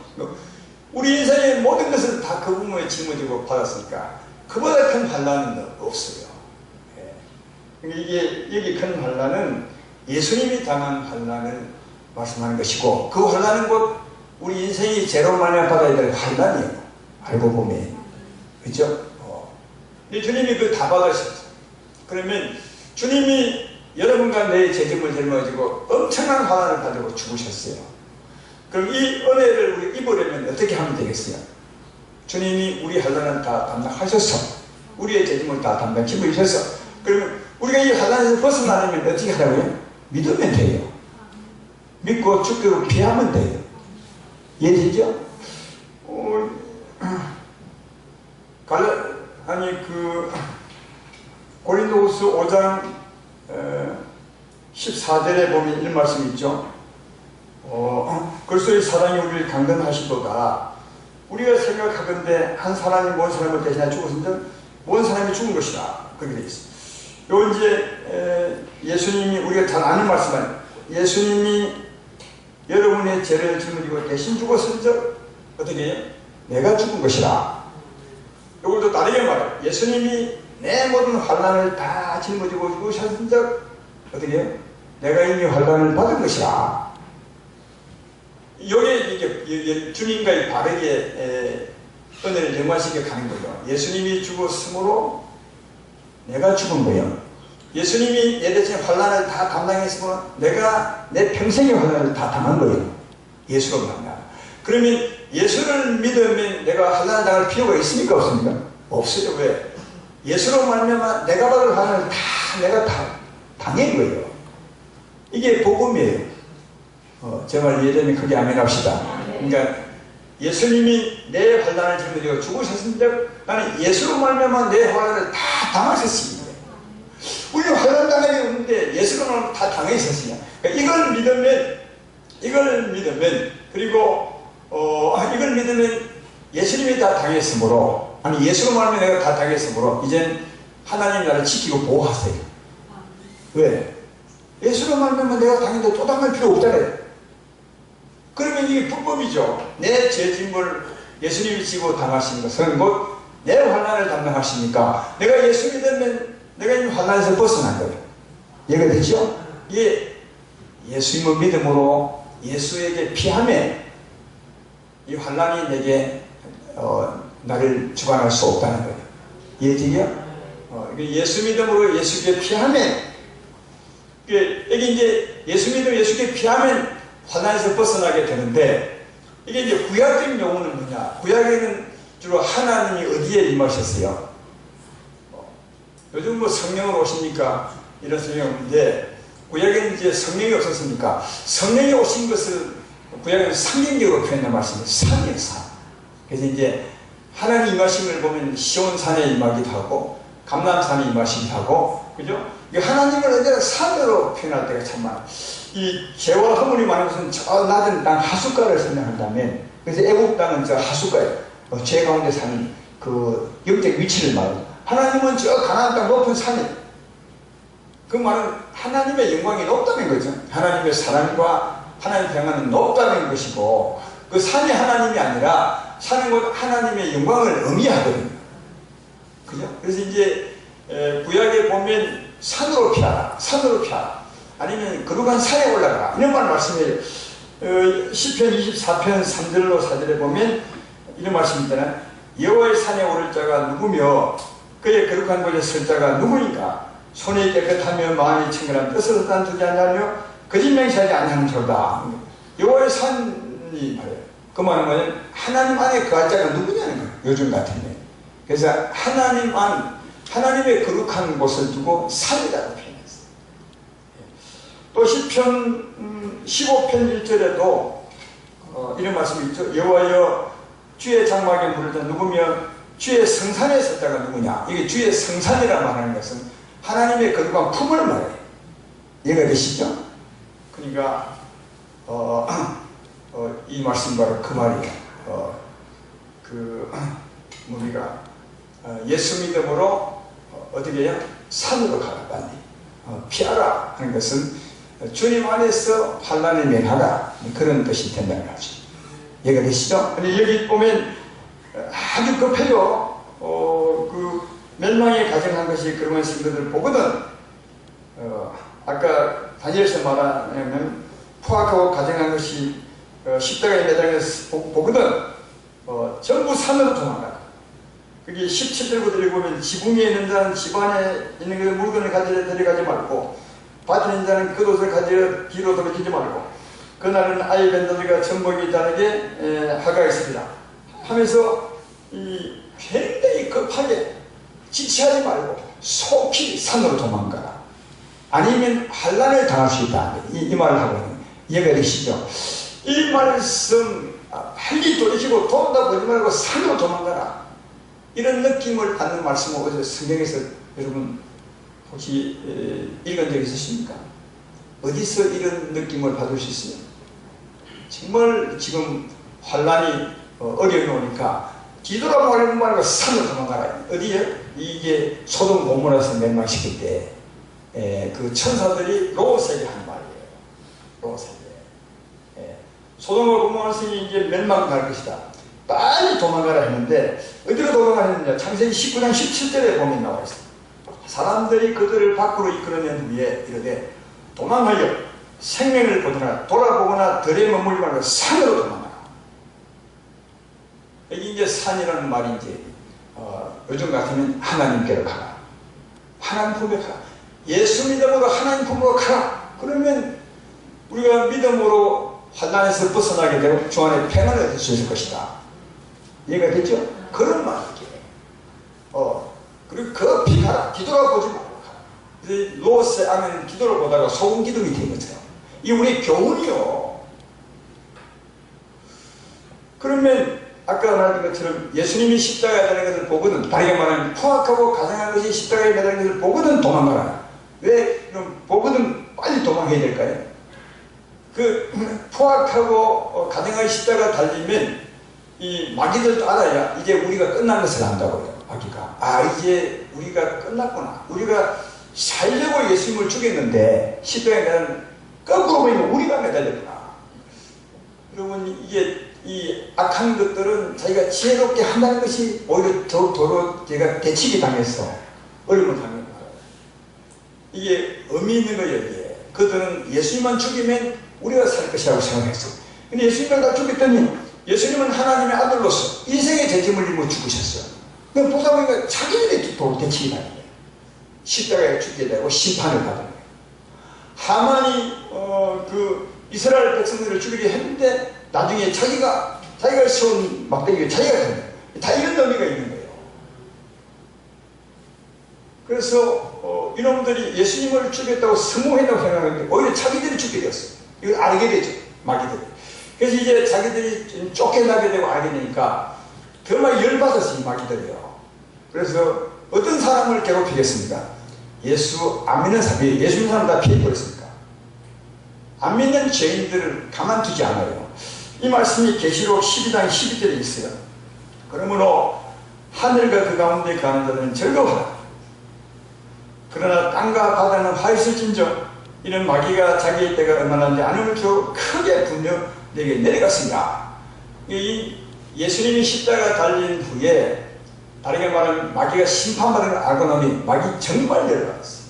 우리 인생의 모든 것을 다 그분에 짊어지고 받았으니까 그보다 큰 환란은 없어요. 이게 여기 큰 환난은 예수님이 당한 환난을 말씀하는 것이고, 그 환난은 곧 우리 인생이 죄로 말미암아 받아야 될 환난이에요. 알고 보면, 그렇죠? 주님이 그 다 받으셨어요. 그러면 주님이 여러분과 내 죄짐을 짊어지고 엄청난 환난을 받고 죽으셨어요. 그럼 이 은혜를 우리 입으려면 어떻게 하면 되겠어요? 주님이 우리 환난을 다 담당하셔서 우리의 죄짐을 다 담당 짊어지셔서, 그러면 우리가 이 환난에서 벗어나려면 어떻게 하라고요? 믿으면 돼요. 믿고 죽기로 피하면 돼요. 이해되죠? 고린도후서 5장 14절에 보면 이런 말씀이 있죠. 그리스도의 사랑이 우리를 강건하시도다. 우리가 생각하건대 한 사람이 모든 사람을 대신하여 죽었은데 모든 사람이 죽은 것이다. 그렇게 되어 있습니다. 요 이제 예수님이 우리가 잘 아는 말씀은, 예수님이 여러분의 죄를 짊어지고 대신 죽었을 적 어떻게 해요? 내가 죽은 것이라. 이걸 또 다르게 말해요. 예수님이 내 모든 환난을 다 짊어지고 죽으셨을 적 어떻게 해요? 내가 이미 환난을 받은 것이라. 요게 이게 주님과의 바르게 은혜를 연관시켜 가는 거예요. 예수님이 죽었으므로 내가 죽은 거예요. 예수님이 내 대신 환난을 다 감당했으므로 내가 내 평생의 환난을 다 당한 거예요. 예수로 만나. 그러면 예수를 믿으면 내가 환난을 당할 필요가 있습니까? 없습니까? 없어요. 왜? 예수로 말미암아 내가 받을 환난을 다 내가 다 당한 거예요. 이게 복음이에요. 정말 이해되면 크게 아멘합시다. 그러니까 예수님이 내 환난을 짊어지고 죽으셨는데 나는 예수로 말미암아 내 환난을 다 당하셨습니다. 우리 환난 당할 게 없는데 예수로 말미암아 다 당하셨어요. 그러니까 이걸 믿으면 그리고 이걸 믿으면 예수님이 다 당했으므로, 아니 예수로 말미암아 내가 다 당했으므로 이젠 하나님 나를 지키고 보호하세요. 왜? 예수로 말미암아 내가 당했는데 또 당할 필요 없잖아요. 그러면 이게 불법이죠. 내 죄짐을 예수님이 지고 당하신 것은 곧 내 환난을 담당하시니까 내가 예수 믿으면 내가 이 환난에서 벗어난 거예요. 이해가 되죠? 예수님을 믿음으로 예수에게 피하면 이 환난이 내게 나를 주관할 수 없다는 거예요. 이해되죠? 예수 믿음으로 예수에게 피하면, 여기 이제 예수 믿음 예수에게 피하면 환난에서 벗어나게 되는데, 이게 이제 구약적인 용어는 뭐냐? 구약에는 주로 하나님이 어디에 임하셨어요? 요즘 뭐 성령으로 오십니까? 이런 성령이 없는데, 구약에는 이제 성령이 없었습니까? 성령이 오신 것을 구약에는 상징적으로 표현한 말씀이에요. 산이에요, 산. 그래서 이제 하나님 임하심을 보면 시온산에 임하기도 하고, 감람산에 임하시기도 하고, 그죠? 하나님을 언제나 산으로 표현할 때가 참 많아요. 이 죄와 허물이 많은 것은 저 낮은 땅 하숫가를 설명한다면, 그래서 애국 땅은 저 하숫가예요. 죄 가운데 사는 그 영적 위치를 말해요. 하나님은 저 가나안 땅 높은 산이에요. 그 말은 하나님의 영광이 높다는 거죠. 하나님의 사랑과 하나님 평안은 높다는 것이고, 그 산이 하나님이 아니라 산은 곧 하나님의 영광을 의미하거든요. 그죠? 그래서 이제 구약에 보면 산으로 피하라, 산으로 피하라, 아니면 거룩한 산에 올라가라, 이런 말 말씀해요. 시편 24편 3절로 4절에 보면 이런 말씀이 있잖아요. 여호와의 산에 오를 자가 누구며 그의 거룩한 곳에 설 자가 누구인가? 손이 깨끗하며 마음이 청결한 뜻을 단두지 않으며 거짓 맹세하지 아니하는 자다. 여호와의 산이 말이에요. 그 말은 뭐냐면 하나님 안에 거할 자가 누구냐는 거예요. 요즘 같으면. 그래서 하나님 안, 하나님의 거룩한 곳을 두고 산이라고 표현했어요. 또 시편 15편 1절에도 이런 말씀이 있죠. 여호와여 주의 장막에 물을 자 누구며 주의 성산에 설 자가 누구냐. 이게 주의 성산이라 말하는 것은 하나님의 거룩한 품을 말해요. 이해가 되시죠? 그러니까 이 말씀 바로 그 말이에요. 우리가 예수 믿음으로 어떻게 해요? 산으로 가라 빨리. 피하라 하는 것은 주님 안에서 환난을 면하라, 그런 뜻이 된다는 거죠. 이해가 되시죠? 근데 여기 보면 아주 급해요. 그 멸망에 가정한 것이 그러면 성도들 보거든. 아까 다니엘서 말하면 포악하고 가증한 것이 십자가에 매달려 보거든 전부 산으로 도망가. 그게 17절부터 읽으면 지붕에 있는 자는 집안에 있는 그 물건을 가지러 데려가지 말고 밭에 있는 자는 그 옷을 가지러 뒤로 돌이키지 말고 그날은 아이 벤더들과 전복이 자에게 하가 있으리라 하면서 이 굉장히 급하게 지체하지 말고 속히 산으로 도망가라. 아니면 환난을 당할 수 있다. 이 말을 하거든요. 이해가 되시죠? 이 말씀 빨리 돌이키고 돈다 보지 말고 산으로 도망가라. 이런 느낌을 받는 말씀을 어제 성경에서 여러분 혹시 읽은 적 있으십니까? 어디서 이런 느낌을 받을 수 있어요? 정말 지금 환난이 어려우니까 뒤돌아보는 말고 산으로 도망가라. 어디에? 이게 소돔 고모라에서 멸망시킬 때 그 천사들이 롯에게 한 말이에요. 롯에게 소돔과 고모라에서 이제 멸망할 것이다. 빨리 도망가라 했는데 어디로 도망가느냐? 창세기 19장 17절에 보면 나와 있습니다. 사람들이 그들을 밖으로 이끌어낸 후에 이르되 도망하여 생명을 보거나 돌아보거나 들에 머물지 말고 산으로 도망가라. 여기 이제 산이라는 말이 이제 요즘 같으면 하나님께로 가라. 하나님 품에 가라. 예수 믿음으로 하나님 품으로 가라. 그러면 우리가 믿음으로 환난에서 벗어나게 되고 주 안에 평안을 얻을 수 있을 것이다. 이해가 됐죠? 그런 말이에요. 그리고 급히 가라. 뒤돌아보지 말고 가라. 롯의 아멘 뒤돌아보다가 소금 기둥이 된 것처럼. 이 우리 교훈이요. 그러면 아까 말한 것처럼 예수님이 십자가에 매달린 것을 보거든, 다르게 말하면 포악하고 가증한 것이 십자가에 매달린 것을 보거든 도망가라. 왜 그럼 보거든 빨리 도망해야 될까요? 그 포악하고 가증한 십자가 달리면 이 마귀들도 알아야 이제 우리가 끝난 것을 안다고요. 마귀가 이제 우리가 끝났구나. 우리가 살려고 예수님을 죽였는데 십자가에 매달린 거꾸로 보면 우리가 매달렸구나. 여러분 이게 이 악한 것들은 자기가 지혜롭게 한다는 것이 오히려 더 제가 대치기 당해서 어려움을 당하는 거예요. 이게 의미 있는 거예요. 이게. 그들은 예수님만 죽이면 우리가 살 것이라고 생각했어. 근데 예수님을 다 죽였더니 예수님은 하나님의 아들로서 인생의 대짐을 입고 죽으셨어요. 그럼 보다 보니까 자기들이 또 대치기 당해요. 십자가에 죽게 되고 심판을 받은 거예요. 하만이 그 이스라엘 백성들을 죽이려 했는데 나중에 자기가 세운 막대기에 자기가 된 거예요. 다 이런 의미가 있는 거예요. 그래서 이놈들이 예수님을 죽였다고 스모했다고 생각하는데 오히려 자기들이 죽게 되었어요. 이걸 알게 되죠. 마귀들이. 그래서 이제 자기들이 쫓겨나게 되고 알게 되니까 정말 열받았어요. 마귀들이요. 그래서 어떤 사람을 괴롭히겠습니까? 예수 안 믿는 사람, 예수 믿는 사람 다 피해버렸습니까? 안 믿는 죄인들을 가만두지 않아요. 이 말씀이 계시록 12장 12절에 있어요. 그러므로 하늘과 그 가운데 가는 자들은 즐거워하라. 그러나 땅과 바다는 화있을진저 이는 마귀가 자기의 때가 얼마나인지 안을 줘 크게 분여 내게 내려갔습니다. 이 예수님이 십자가 달린 후에 다르게 말하면 마귀가 심판받은 걸 알고 나니 마귀 정말 열받았어요.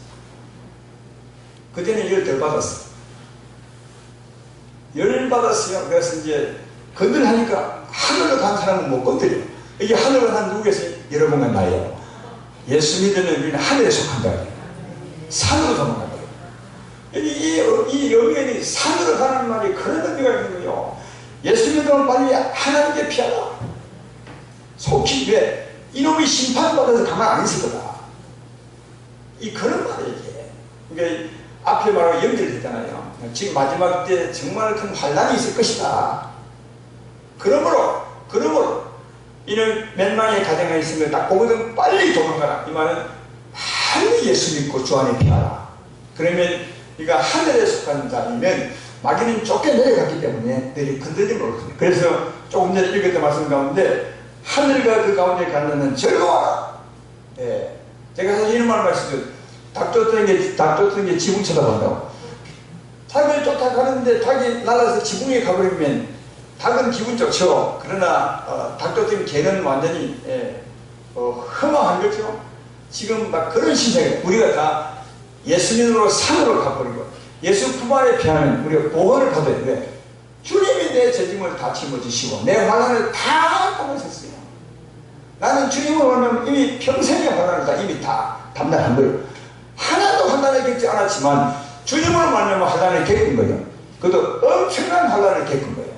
그때는 이걸 덜 받았어요. 열받았어요. 그래서 이제 건들하니까 하늘로 간 사람은 못 건드려. 이게 하늘로 간 누구에서 여러분과 나예요. 예수 믿으면 우리는 하늘에 속한다. 산으로 도망간다. 이 의미가 산으로 가는 말이 그런 의미가 있는 거예요. 예수 믿으면 빨리 하나님께 피하라. 속히 왜? 이놈이 심판받아서 가만 안 있을 거다. 이 그런 말이에요. 그러니까 앞에 말하고 연결되잖아요. 지금 마지막 때 정말 큰 환난이 있을 것이다. 그러므로 이는 멸망의 가정에 있으면 딱 보거든 빨리 도망가라. 이 말은 빨리 예수 믿고 주 안에 피하라. 그러면 네가 하늘에 속한 자이면 마귀는 쫓겨내려갔기 때문에 너희 건들지 모르거든요. 그래서 조금 전에 읽었던 말씀 가운데 하늘과 그 가운데 가는 즐거워라. 예. 제가 사실 이런 말을 말씀드렸어요. 닭 쫓는 게 지붕 쳐다본다고. 닭을 쫓아가는데 닭이 날아서 지붕에 가버리면 닭은 기분 좋죠. 그러나 닭 쫓는 개는 완전히 허망한 거죠. 지금 막 그런 심정이에요. 우리가 다 예수님으로 산으로 가버리고 예수 품 안에 피하면 우리가 보호를 받아야 돼. 주님이 내 죄짐을 다 짊어지시고 내 환난을 다 담으셨어요. 나는 주님을 만나면 이미 평생의 환난을 다 이미 다 담당한 거예요. 하나도 환난을 겪지 않았지만 주님을 만나면 환난을 겪은 거예요. 그것도 엄청난 환난을 겪은 거예요.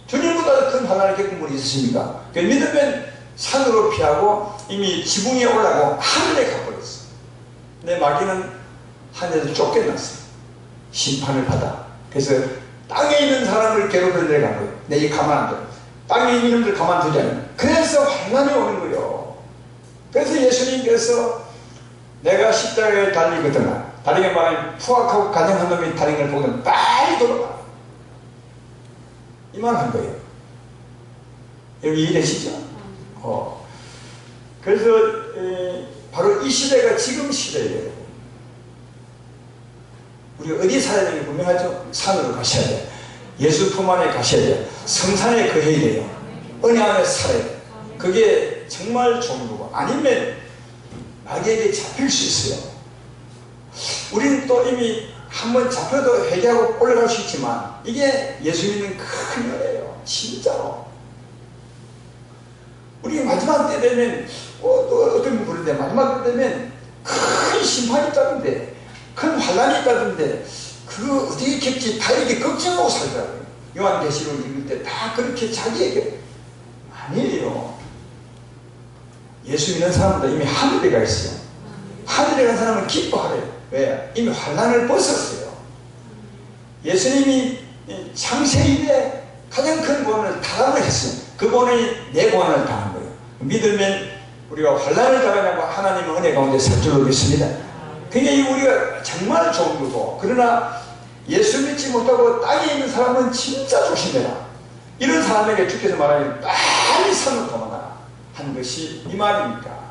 주님보다 큰 환난을 겪은 분이 있으십니까? 믿으면 산으로 피하고 이미 지붕 위에 올라가고 하늘에 가버렸어요. 근데 마귀는 하늘에서 쫓겨났어요. 심판을 받아. 그래서 땅에 있는 사람을 괴롭혀 내려간 거예요. 내게 가만 안 둬. 땅에 있는 놈들 가만두지 않아요. 그래서 환난이 오는 거예요. 그래서 예수님께서 내가 십자가에 달리거든 다리가 말하면 푸악하고 가정한 놈이 다른 걸 보거든 빨리 돌아가. 이 말 한 거예요. 여기 이해되시죠? 그래서 바로 이 시대가 지금 시대예요. 우리가 어디 살아야 되는 게 분명하죠? 산으로 가셔야 돼요. 예수 품 안에 가셔야 돼요. 성산에 거해야 돼요. 은혜 안에 살아야 돼요. 그게 정말 좋은 거고 아니면 마귀에게 잡힐 수 있어요. 우리는 또 이미 한번 잡혀도 회개하고 올라갈 수 있지만 이게 예수 믿는 큰 은혜예요. 진짜로. 우리 마지막 때 되면 또 어떤 분 부르는데 마지막 때 되면 큰 심판이 있다던데 큰 환난이 있다던데 그거 어떻게 겪지? 다 이렇게 걱정하고 살더라고요. 요한계시록 읽을 때 다 그렇게 자기에게 아니에요. 예수 믿는 사람도 이미 하늘에 가 있어요. 하늘에 간 사람은 기뻐하래요. 왜? 이미 환난을 벗었어요. 예수님이 창세일에 가장 큰 고난을 당을 했어요. 그 고난이 내 고난을 당한 거예요. 믿으면 우리가 환난을 당하냐고 하나님의 은혜 가운데 살 줄로 믿습니다. 그게 우리가 정말 좋은 거고 그러나 예수 믿지 못하고 땅에 있는 사람은 진짜 조심해라. 이런 사람에게 주께서 말하면 빨리 산으로 도망가라 한 것이 이 말입니까?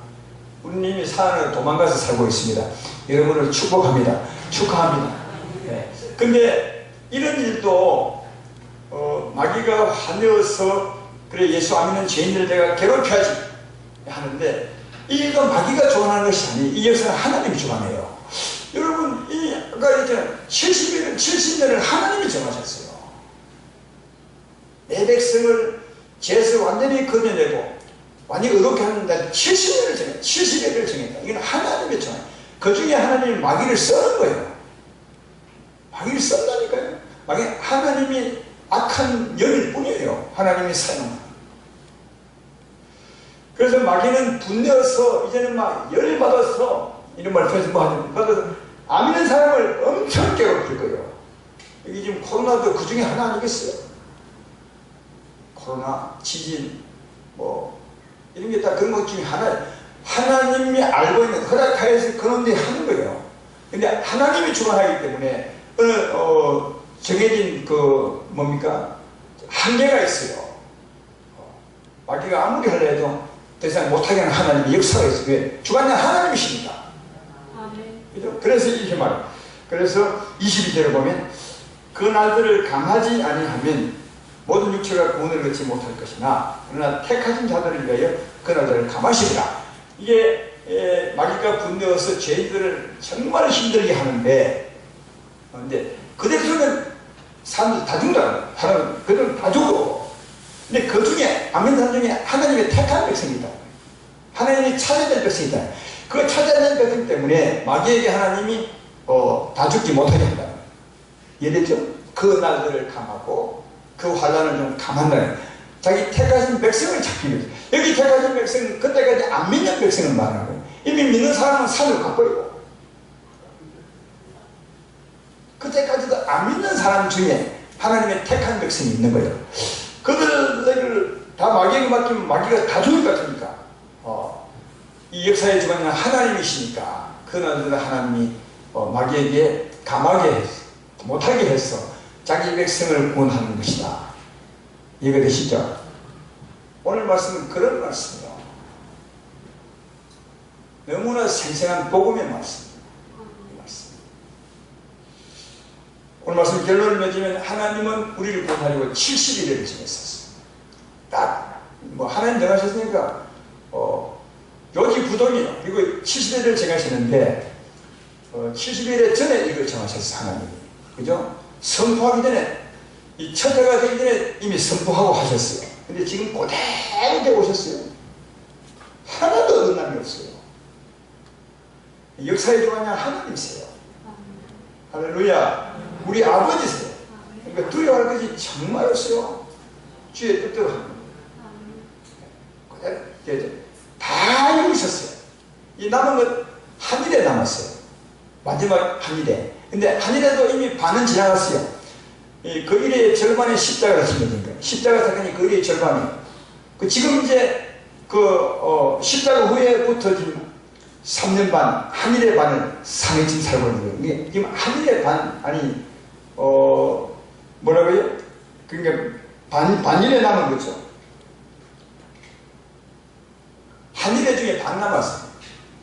우리는 이미 산으로 도망가서 살고 있습니다. 여러분을 축복합니다. 축하합니다. 네. 근데 이런 일도 마귀가 화내어서 그래 예수 안 믿는 죄인들을 내가 괴롭혀야지 하는데 이 일도 마귀가 주관하는 것이 아니에요. 이 역사는 하나님이 주관해요. 여러분 이 아까 얘기했잖아요. 70년을 하나님이 정하셨어요. 내 백성을 죄에서 완전히 건져내고 완전히 의롭게 하는 날 70년을 정했다. 70일을 정했다. 이건 하나님의 정해. 그 중에 하나님이 마귀를 써는 거예요. 마귀를 쓴다니까요. 마귀 하나님이 악한 영일 뿐이에요. 하나님이 사용하는. 그래서 마귀는 분내어서 이제는 막 열받아서 이런 말 표해서 뭐 하는 받아서 안 믿는 사람을 엄청 괴롭힐 거예요. 여기 지금 코로나도 그 중에 하나 아니겠어요? 코로나, 지진, 뭐 이런 게 다 그런 것 중에 하나예요. 하나님이 알고 있는 허락하여서 그런 데 하는 거예요. 근데 하나님이 주관하기 때문에 정해진 그 뭡니까? 한계가 있어요. 마귀가 아무리 하려 해도 더 이상 못하게 하는 하나님의 역사가 있어요. 왜? 주관자 하나님이시니까. 그죠? 그래서 이렇게 말해요. 그래서 22절을 보면 그 날들을 감하지 아니하면 모든 육체가 구원을 얻지 못할 것이나 그러나 택하신 자들을 위하여 그 날들을 감하시리라. 이게 마귀가 분내어서 죄인들을 정말 힘들게 하는데 근데 그 대신에 사람들 다 죽는다. 사람 그들은 다 죽고 근데 그 중에 아멘 사람 중에 하나님의 택한 백성이 있다. 하나님이 찾아낸 백성이 있다. 그 찾아낸 백성 때문에 마귀에게 하나님이 다 죽지 못하게 한다. 이해됐죠? 그 날들을 감하고 그 환난을 좀 감한다는 자기 택하신 백성을 찾기 위해서. 여기 택하신 백성은 그때까지 안 믿는 백성을 말하는 거예요. 이미 믿는 사람은 산을 가버리고 그때까지도 안 믿는 사람 중에 하나님의 택한 백성이 있는 거예요. 그들을 다 마귀에게 맡기면 마귀가 다 죽을 것 같으니까 이 역사의 주관은 하나님이시니까 그 날들은 하나님이 마귀에게 감하게 해서 못하게 해서 자기 백성을 구원하는 것이다. 이해가 되시죠? 오늘 말씀은 그런 말씀이에요. 너무나 생생한 복음의 말씀입니다. 이 말씀. 오늘 말씀 결론을 맺으면 하나님은 우리를 구원하려고 70일을 정했었어요. 딱 뭐 하나님 정하셨으니까 요지부동이에요. 그리고 70일을 정하시는데 70일에 전에 이걸 정하셨어요. 하나님이. 그죠? 선포하기 전에, 이 첫 해가 되기 전에 이미 선포하고 하셨어요. 근데 지금 그대로 되어 오셨어요. 하나도 어긋남이 없어요. 역사의 주관이 하나님이세요. 할렐루야. 우리 아버지세요. 그러니까 두려워할 것이 정말 없어요. 주의 뜻대로 합니다. 그대로 다 이루셨어요. 이 남은 것 한 일에 남았어요. 마지막 한 일에. 근데 한 일에도 이미 반은 지나갔어요. 그 일의 절반에 십자가가 지어진 거예요. 십자가 사건이 그 일의 절반이에요. 지금 이제 십자가 후에부터 지금 3년 반, 한 일의 반을 상해 지금 살고 있는 거예요. 지금 한 일의 반, 아니, 뭐라고요? 그러니까 반일에 남은 거죠. 한 일의 중에 반 남았어요.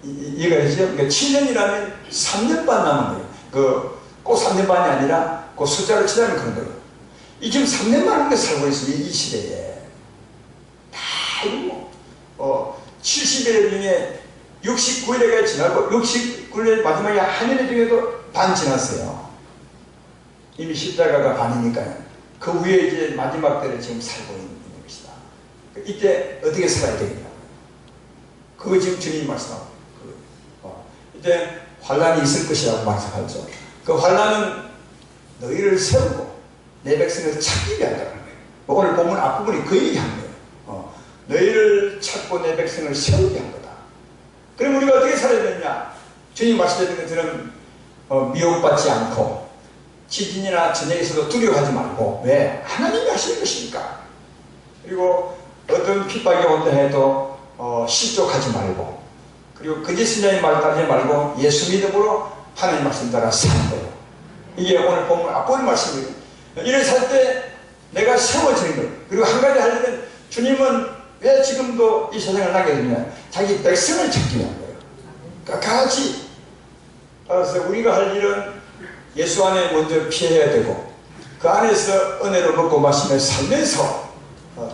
이해가 되죠? 그러니까 7년이라면 3년 반 남은 거예요. 꼭 3년 반이 아니라 그 숫자를 치자면 그런 거예요. 이 지금 3년 반을 살고 있어요. 이 시대에. 다 이거 70일 중에 69일에가 지나고 69일 마지막에 한 일 중에도 반 지났어요. 이미 십자가가 반이니까요. 그 위에 이제 마지막 때를 지금 살고 있는 것이다. 이때 어떻게 살아야 되겠냐. 그거 지금 주님이 말씀하고 이때 환란이 있을 것이라고 말씀하죠. 그 환란은 너희를 세우고 내 백성을 찾기 위하다는 거예요. 오늘 본문 앞부분이 그 얘기한 거예요. 너희를 찾고 내 백성을 세우게 한 거다. 그럼 우리가 어떻게 살아야 되느냐? 주님 말씀하신 것처럼 미혹받지 않고 지진이나 전쟁에서도 두려워하지 말고. 왜? 하나님이 하시는 것이니까. 그리고 어떤 핍박이 온다 해도 실족하지 말고, 그리고 거짓 선자의 말 따르지 말고 예수 믿음으로 하나님 말씀 따라 사는 거예요. 이게 오늘 본문 앞부분 말씀이에요. 이를 살 때 내가 세워지는 거예요. 그리고 한 가지 하려면 주님은 왜 지금도 이 세상을 나게 되냐? 자기 백성을 찾기 위한 거예요. 같이. 따라서 우리가 할 일은 예수 안에 먼저 피해야 되고, 그 안에서 은혜로 먹고 마시며 살면서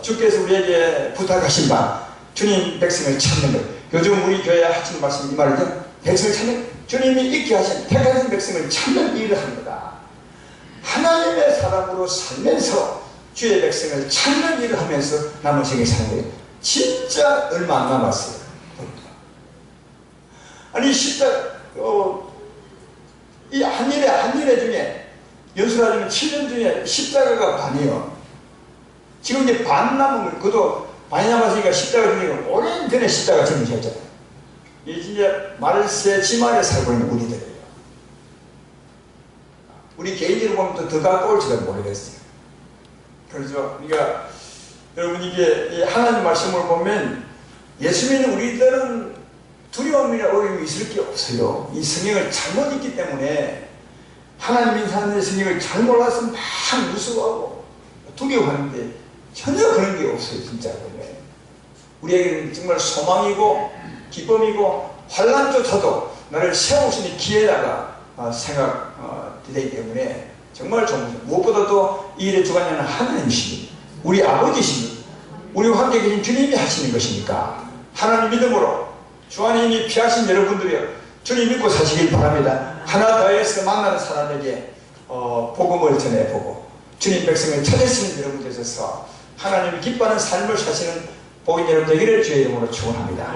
주께서 우리에게 부탁하신 바 주님 백성을 찾는 것. 요즘 우리 교회에 하시는 말씀이 이 말이죠. 백성을 찾는, 주님이 있게 하신 택하신 백성을 찾는 일을 하는 거다. 하나님의 사람으로 살면서 주의 백성을 찾는 일을 하면서 남은 생에 사는 거예요. 진짜 얼마 안 남았어요. 아니 이 한 일에 중에 연수하자면 7년 중에 십자가가 반이요. 지금 이제 반 남은 거예요. 그것도 반이 남았으니까 십자가 중에 오랜 전에 십자가 정리하셨잖아요. 이 진짜 말세 지말에 살고 있는 우리들이에요. 우리 개인적으로 보면 더 가까울지도 모르겠어요. 그렇죠? 그러니까 여러분 이게 하나님 말씀을 보면 예수 믿는 우리들은 두려움이나 어려움이 있을 게 없어요. 이 성경을 잘못 읽기 때문에 하나님 인사하는 성경을 잘 몰라서 막 무서워하고 두려워하는데 전혀 그런 게 없어요. 진짜. 우리에게는 정말 소망이고 기쁨이고 환난조차도 나를 세우시는 기회다가 생각되기 때문에 정말 좋은 거죠. 무엇보다도 이 일의 주관자는 하나님이십니다. 우리 아버지십니다. 우리와 함께 계신 주님이 하시는 것이니까 하나님 믿음으로 주 안에 이미 피하신 여러분들이요, 주님 믿고 사시길 바랍니다. 하나 더해서 만나는 사람에게 복음을 전해보고 주님 백성을 찾으시는 여러분 되셔서 하나님이 기뻐하는 삶을 사시는 복인 여러분 되기를 주의 이름으로 축원합니다.